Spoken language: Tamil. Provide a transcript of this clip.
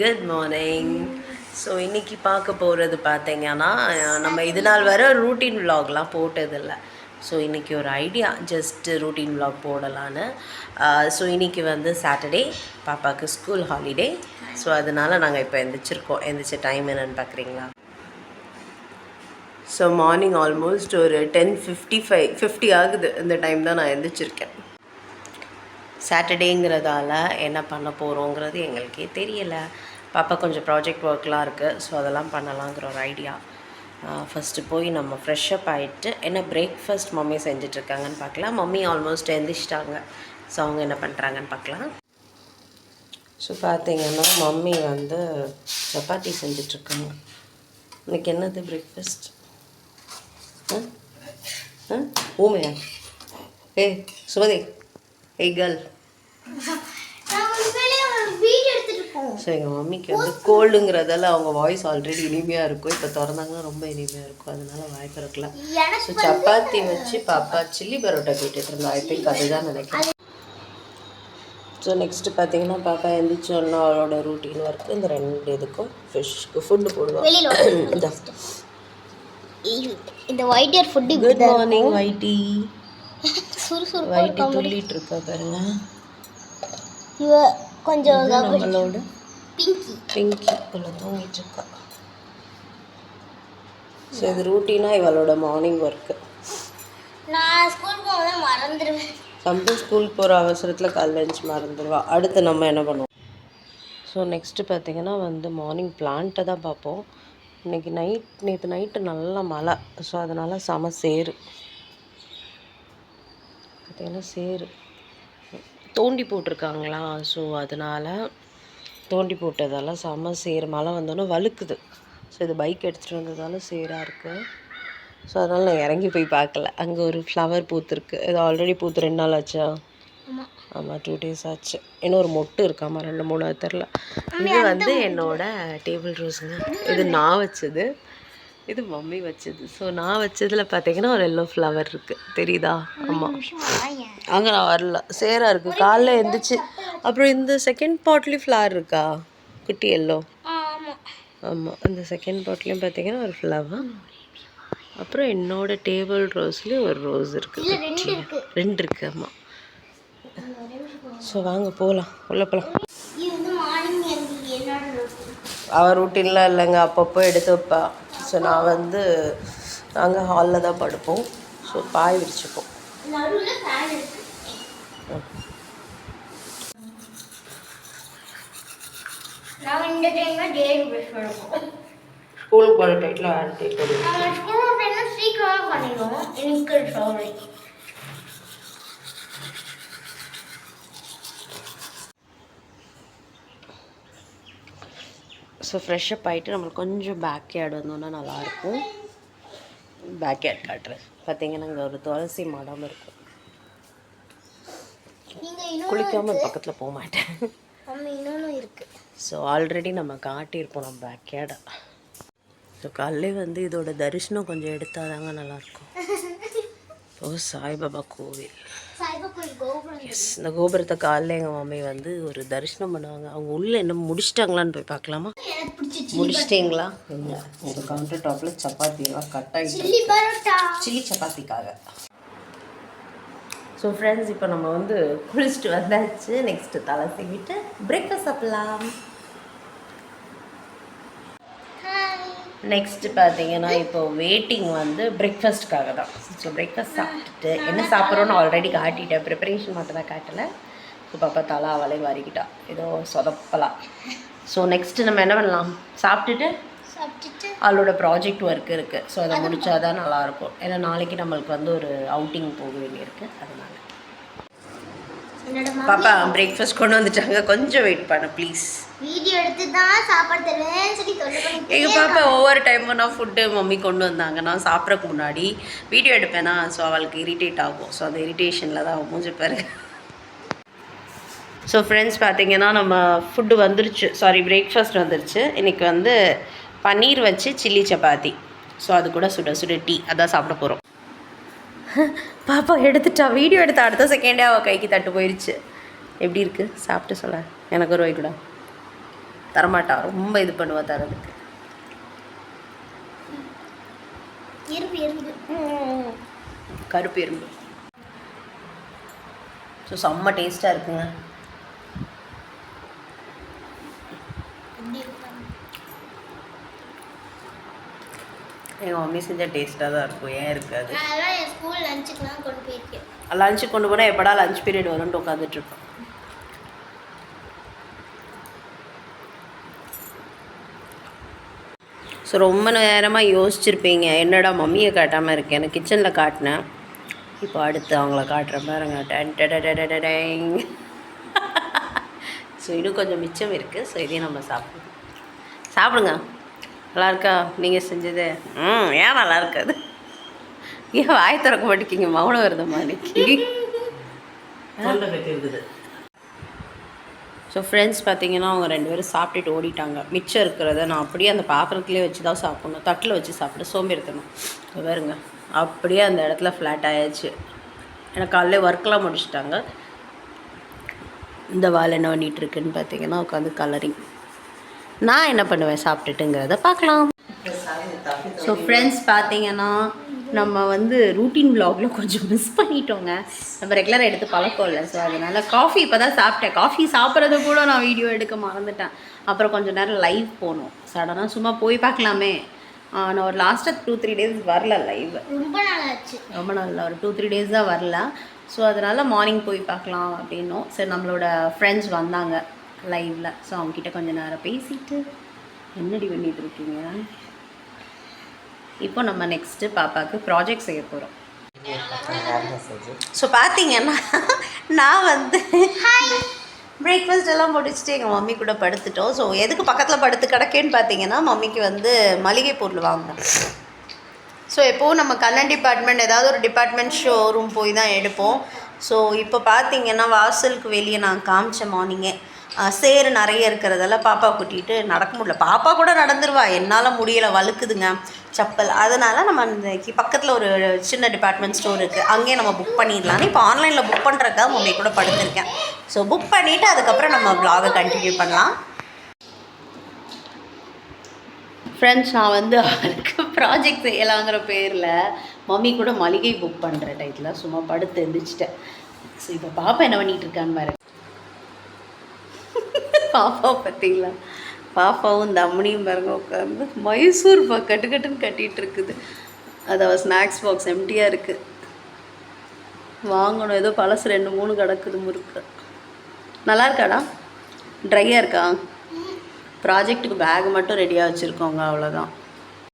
Good morning. ஸோ இன்றைக்கி பார்க்க போகிறது பார்த்தீங்கன்னா, நம்ம இது நாள் வர ரூட்டீன் விலாக்லாம் போட்டதில்லை. ஸோ இன்றைக்கி ஒரு ஐடியா, ஜஸ்ட்டு ரூட்டீன் விலாக் போடலான்னு. ஸோ இன்றைக்கி வந்து சாட்டர்டே, பாப்பாவுக்கு ஸ்கூல் ஹாலிடே. ஸோ அதனால் நாங்கள் இப்போ எந்திரிச்சிருக்கோம். எந்திரிச்ச டைம் என்னென்னு பார்க்குறீங்களா? ஸோ மார்னிங் ஆல்மோஸ்ட் ஒரு 10:50 ஆகுது. இந்த டைம் தான் நான் எந்திரிச்சிருக்கேன். சாட்டர்டேங்கிறதால என்ன பண்ண போகிறோங்கிறது எங்களுக்கே தெரியலை. பாப்பா கொஞ்சம் ப்ராஜெக்ட் ஒர்க்லாம் இருக்குது. ஸோ அதெல்லாம் பண்ணலாங்கிற ஒரு ஐடியா. ஃபஸ்ட்டு போய் நம்ம ஃப்ரெஷ்அப் ஆகிட்டு என்ன பிரேக்ஃபாஸ்ட் மம்மி செஞ்சிட்ருக்காங்கன்னு பார்க்கலாம். Mummy almost எந்திரிச்சிட்டாங்க. ஸோ அவங்க என்ன பண்ணுறாங்கன்னு பார்க்கலாம். ஸோ பார்த்தீங்கன்னா மம்மி வந்து சப்பாத்தி செஞ்சிட்ருக்காங்க. இன்றைக்கி என்னது பிரேக்ஃபாஸ்ட்? ஊமையா? சுமதி, கேர்ள். ஸோ எங்கள் மம்மிக்கு வந்து கோல்டுங்கிறதால அவங்க வாய்ஸ் ஆல்ரெடி இனிமையாக இருக்கும். இப்போ திறந்தாங்கன்னா ரொம்ப இனிமையாக இருக்கும். அதனால வாய் திறக்கல. ஸோ சப்பாத்தி வச்சு பாப்பா சில்லி பரோட்டா கேட்டுட்டு இருந்தா. ஐ திங்க் அதுதான் நினைக்கிறேன். ஸோ நெக்ஸ்ட்டு பார்த்தீங்கன்னா பாப்பா எந்திரிச்சோன்னா அவளோட ரூட்டீன் ஒர்க்கு இந்த 2 இதுக்கும் ஃபிஷ்க்கு ஃபுட்டு போடுவோம். இந்த white food. Good morning Whitey. Whitey துள்ளிட்டு இருக்கா பாருங்க. இவ கொஞ்சம் நம்மளோட பிங்கி இவ்வளோ தூங்கிட்டு இருக்கா. ஸோ இது ரூட்டீனாக இவளோட மார்னிங் ஒர்க்கு. நான் ஸ்கூல் போக மறந்துடுவேன். சம்பு ஸ்கூல் போகிற அவசரத்தில் காலைல எழுந்துச்சி மறந்துடுவா. அடுத்து நம்ம என்ன பண்ணுவோம்? ஸோ நெக்ஸ்ட்டு பார்த்திங்கன்னா வந்து மார்னிங் பிளான்ட்டை தான் பார்ப்போம். நேற்று நைட்டு நல்லா மழை. ஸோ அதனால் செம சேரு பார்த்திங்கன்னா சேரு தோண்டி போட்டிருக்காங்களா. ஸோ அதனால் தோண்டி போட்டதால் செம சேரு. மழை வந்தோன்னே வழுக்குது. ஸோ இது பைக் எடுத்துகிட்டு வந்ததால் சேராக இருக்குது. ஸோ அதனால் நான் இறங்கி போய் பார்க்கல. அங்கே ஒரு ஃப்ளவர் பூத்துருக்கு. இது ஆல்ரெடி பூத்து 2 நாள் ஆச்சா? ஆமாம், 2 days ஆச்சு. இன்னும் ஒரு மொட்டு இருக்காமா, 2-3 தெரில. இது வந்து என்னோட டேபிள் ரோஸுங்க. இது நான் வச்சது, இது மம்மி வச்சது. ஸோ நான் வச்சதில் பார்த்தீங்கன்னா ஒரு எல்லோ ஃப்ளவர் இருக்குது, தெரியுதா? ஆமாம், அங்கே நான் வரல, சேராக இருக்குது. காலைல எழுந்திரிச்சு அப்புறம் இந்த செகண்ட் பாட்லேயும் ஃப்ளவர் இருக்கா, குட்டி எல்லோ. ஆமாம், இந்த செகண்ட் பாட்லேயும் பார்த்தீங்கன்னா ஒரு ஃப்ளவர். அப்புறம் என்னோட டேபிள் ரோஸ்லேயும் ஒரு ரோஸ் இருக்குது, 2 இருக்குது. ஆமாம். ஸோ வாங்க போகலாம், உள்ளே போகலாம். அவள் ரூட்டீன்லாம் இல்லைங்க, அப்பப்போ எடுத்து வைப்பா. ஸோ நான் வந்து நாங்கள் ஹாலில் தான் படுப்போம். So bye விரிச்சுப்போம். ஸ்கூலுக்கு போகிற டைட்டில் ஆன்டி ஸோ ஃப்ரெஷ்அப் ஆகிட்டு நம்மளுக்கு கொஞ்சம் பேக் யார்டு வந்தோன்னா நல்லாயிருக்கும். பேக் யார்ட் காட்டுறேன். பார்த்தீங்கன்னா இங்கே ஒரு துளசி மடம் இருக்கும். குளிக்காமல் பக்கத்தில் போக மாட்டேன். ஸோ ஆல்ரெடி நம்ம காட்டியிருப்போம் நம்ம பேக் யார்டை. ஸோ காலையிலே வந்து இதோட தரிசனம் கொஞ்சம் எடுத்தால் தாங்க நல்லாயிருக்கும். ஓ, சாய்பாபா கோவில். எஸ், இந்த கோபுரத்தை காலையில் எங்கள் மம்மி வந்து ஒரு தரிசனம் பண்ணுவாங்க. அவங்க உள்ளே என்ன முடிச்சிட்டாங்களான்னு போய் பார்க்கலாமா? முடிச்சிட்டிங்களா? இல்லை, உங்கள் கவுண்டர் டாப்பில் சப்பாத்தியெல்லாம் கட் ஆகிட்டு சில்லி சப்பாத்திக்காக. ஸோ ஃப்ரெண்ட்ஸ், இப்போ நம்ம வந்து குளிச்சுட்டு வந்தாச்சு. நெக்ஸ்ட்டு தலை சீவிட்டு பிரேக்ஃபாஸ்ட் சாப்பிட்லாம். நெக்ஸ்ட்டு பார்த்தீங்கன்னா இப்போ வெயிட்டிங் வந்து பிரேக்ஃபாஸ்ட்டுக்காக தான். ஸோ பிரேக்ஃபாஸ்ட் சாப்பிட்டுட்டு என்ன சாப்பிட்றோன்னு ஆல்ரெடி காட்டிட்டேன், ப்ரிப்பரேஷன் மட்டும் தான் காட்டலை. ஸோ பாப்பா தலா அவளே வரிக்கிட்டா, ஏதோ சொதப்பலாம். ஸோ நெக்ஸ்ட்டு நம்ம என்ன பண்ணலாம்? சாப்பிட்டுட்டு அவளோட ப்ராஜெக்ட் ஒர்க் இருக்குது. ஸோ அதை முடித்தா தான் நல்லாயிருக்கும். ஏன்னா நாளைக்கு நம்மளுக்கு வந்து ஒரு அவுட்டிங் போக வேண்டியிருக்கு. அதனால் பாப்பா பிரேக்ஃபாஸ்ட் கொண்டு வந்துட்டாங்க, கொஞ்சம் வெயிட் பண்ண ப்ளீஸ். வீடியோ எடுத்து தான் சாப்பாடு தருவேன்னு சொல்லி எங்கள் பாப்பா ஒவ்வொரு டைமும் நான் ஃபுட்டு மம்மி கொண்டு வந்தாங்கன்னா சாப்பிட்றதுக்கு முன்னாடி வீடியோ எடுப்பேனா. ஸோ அவளுக்கு இரிட்டேட் ஆகும். ஸோ அந்த இரிட்டேஷனில் தான் அவள் மூஞ்சி பாருங்க. ஸோ ஃப்ரெண்ட்ஸ் பார்த்தீங்கன்னா நம்ம ஃபுட்டு வந்துருச்சு, சாரி பிரேக்ஃபாஸ்ட் வந்துருச்சு. இன்றைக்கி வந்து பன்னீர் வச்சு சில்லி சப்பாத்தி. ஸோ அது கூட சுட சுட டீ, அதான் சாப்பிட போகிறோம். பாப்பா எடுத்துட்டா, வீடியோ எடுத்த அடுத்த செகண்டே அவள் கைக்கு தட்டு போயிடுச்சு. எப்படி இருக்குது சாப்பிட்டு சொல்ல? எனக்கு ஒரு வாய் கூட. தரமாட்டா, ரொம்ப இது பண்ணுவா தரதுக்கு. கருப்பு எறும்பு. ஸோ செம்ம டேஸ்ட்டாக இருக்குங்க. எங்கள் மம்மி செஞ்சால் டேஸ்ட்டாக தான் இருக்கும், ஏன் இருக்காது. என் ஸ்கூல் லஞ்சுக்குலாம் கொண்டு போயிருக்கேன். லஞ்சுக்கு கொண்டு போனால் எப்படா லஞ்ச் பீரியட் வரும்னு உட்காந்துட்ருப்பேன். ஸோ ரொம்ப நேரமாக யோசிச்சுருப்பீங்க, என்னடா மம்மியை காட்டாமல் இருக்கேன். எனக்கு கிச்சனில் காட்டினேன், இப்போ அடுத்து அவங்கள காட்டுறேன் பாருங்க. டேங். ஸோ இன்னும் கொஞ்சம் மிச்சம் இருக்குது. ஸோ இதையும் நம்ம சாப்பிடுங்க. நல்லா இருக்கா நீங்கள் செஞ்சது? ஏன் நல்லா இருக்காது? ஏன் வாய் திறக்க மாட்டேங்கிங்க? மௌனம் வருது மாதிரிக்கு. ஸோ ஃப்ரெண்ட்ஸ் பார்த்தீங்கன்னா அவங்க 2 பேரும் சாப்பிட்டுட்டு ஓடிட்டாங்க. மிச்சம் இருக்கிறத நான் அப்படியே அந்த பாத்திரத்துலேயே வச்சு தான் சாப்பிட்ணும், தட்டில் வச்சு சாப்பிட சோம்பேறித்தணும். பாருங்க அப்படியே அந்த இடத்துல ஃப்ளாட் ஆயாச்சு. எனக்கு காலையிலே ஒர்க்கெலாம் முடிச்சுட்டாங்க. இந்த வால் என்ன பண்ணிகிட்டு இருக்குன்னு பார்த்தீங்கன்னா உட்காந்து கலரிங். நான் என்ன பண்ணுவேன் சாப்பிட்டுட்டுங்கிறத பார்க்கலாம். ஸோ ஃப்ரெண்ட்ஸ் பார்த்தீங்கன்னா நம்ம வந்து ரூட்டீன் விலாகில் கொஞ்சம் மிஸ் பண்ணிட்டோங்க. நம்ம ரெகுலராக எடுத்து பழக்கம் இல்லை. ஸோ அதனால் காஃபி இப்போ தான் சாப்பிட்டேன். காஃபி சாப்பிட்றது கூட நான் வீடியோ எடுக்க மறந்துட்டேன். அப்புறம் கொஞ்சம் நேரம் லைவ் போகணும். சடனாக சும்மா போய் பார்க்கலாமே. நான் ஒரு லாஸ்ட்டாக 2-3 டேஸ் வரல லைவ். ரொம்ப நாள் ஆச்சு. ரொம்ப நாள் ஒரு 2-3 டேஸ் தான் வரல. ஸோ அதனால் மார்னிங் போய் பார்க்கலாம் அப்படின்னோம். சரி நம்மளோட ஃப்ரெண்ட்ஸ் வந்தாங்க லைவில். ஸோ அவங்கக்கிட்ட கொஞ்சம் நேரம் பேசிட்டு என்னடி பண்ணிட்டு இருக்கீங்க. இப்போ நம்ம நெக்ஸ்ட்டு பாப்பாவுக்கு ப்ராஜெக்ட் செய்ய போகிறோம். ஸோ பார்த்தீங்கன்னா நான் வந்து பிரேக்ஃபாஸ்ட் எல்லாம் முடிச்சுட்டு எங்கள் மம்மி கூட படுத்துட்டோம். ஸோ எதுக்கு பக்கத்தில் படுத்து கிடக்கேன்னு பார்த்தீங்கன்னா மம்மிக்கு வந்து மளிகை பொருள் வாங்கினேன். ஸோ எப்போவும் நம்ம கண்ணன் டிபார்ட்மெண்ட் ஏதாவது ஒரு டிபார்ட்மெண்ட் ஷோரூம் போய் தான் எடுப்போம். ஸோ இப்போ பார்த்தீங்கன்னா வாசலுக்கு வெளியே நான் காமிச்சேன் மார்னிங்கே. சேரு நிறைய இருக்கிறதால பாப்பா கூட்டிகிட்டு நடக்க முடியல. பாப்பா கூட நடந்துருவா, என்னால் முடியலை, வழுக்குதுங்க செப்பல். அதனால் நம்ம இந்த பக்கத்தில் ஒரு சின்ன டிபார்ட்மெண்ட் ஸ்டோர் இருக்குது, அங்கேயே நம்ம புக் பண்ணிடலான்னு இப்போ ஆன்லைனில் புக் பண்ணுறதுக்காக மம்மி கூட படுத்திருக்கேன். ஸோ புக் பண்ணிவிட்டு அதுக்கப்புறம் நம்ம வ்ளாகை கண்டினியூ பண்ணலாம். ஃப்ரெண்ட்ஸ் நான் வந்து அவளுக்கு ப்ராஜெக்ட் செய்யலாங்கிற பேரில் மம்மி கூட மளிகை புக் பண்ணுற டைத்தில் சும்மா படுத்து எழுந்திரிச்சிட்டேன். ஸோ இப்போ பாப்பா என்ன பண்ணிகிட்டு இருக்கான்னு பாரு. பாப்பா பார்த்தீங்களா, பாப்பாவும் தம்முனியும் பாருங்க உட்காந்து மைசூர் பாக் கட்டுன்னு கட்டிகிட்டு இருக்குது. அது அவள் ஸ்நாக்ஸ் பாக்ஸ் எம்டியாக இருக்குது. வாங்கணும், ஏதோ பழசு 2-3 கிடக்குது முறுக்கு. நல்லா இருக்காடா? ட்ரையாக இருக்கா? ப்ராஜெக்ட்டுக்கு பேக் மட்டும் ரெடியாக வச்சுருக்கோங்க, அவ்வளோதான்.